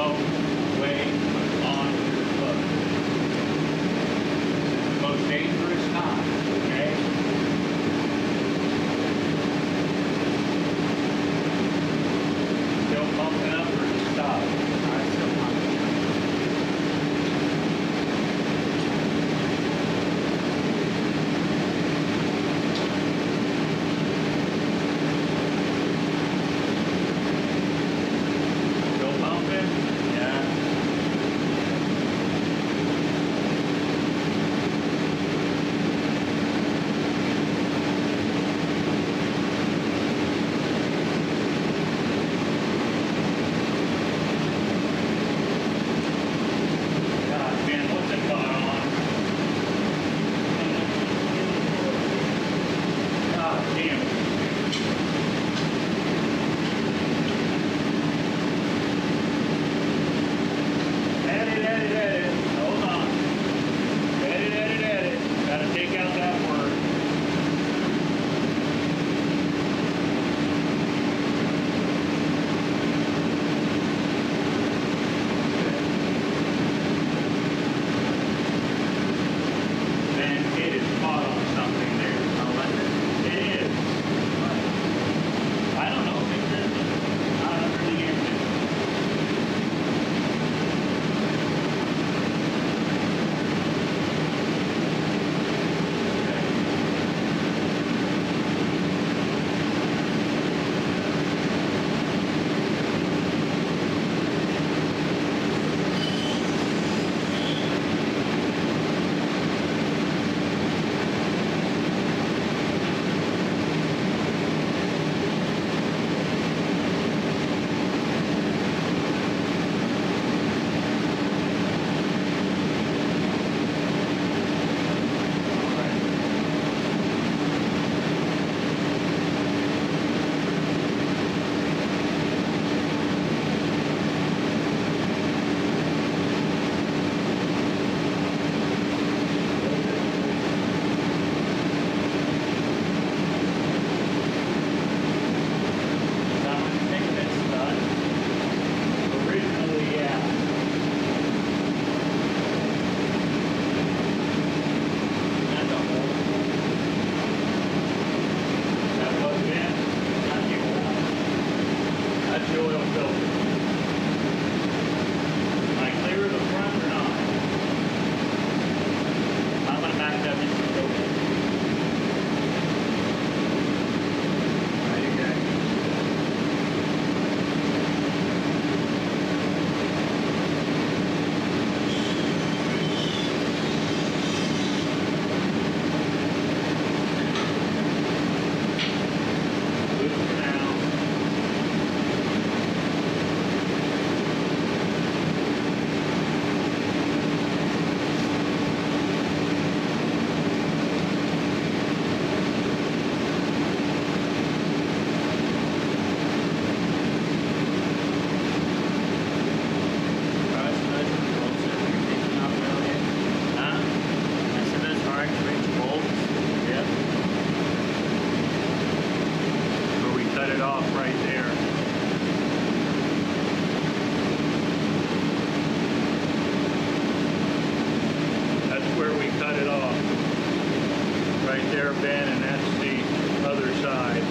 slow way on your foot. Most dangerous time, okay? Still pumping up or just stop? Alright, still pumping. Still pumping? Yeah. God, man, what's it caught on? God damn it. Edit. Hold on. Edit. Gotta take out that word. Man, it is caught on something there. It is. I don't know. It's not under the engine. Now, when you think this done, originally, yeah. That's a hole. That was in. Not the oil. That's the oil filter. Am I clear of the front or not? I'm gonna back that into the filter. Right, you're good. Good for now. Alright, so those are the bolts that we're taking off earlier. Huh? I said those orange bolts. Yep. Where we cut it off right there. That's where we cut it off. Right there, Ben, and that's the other side.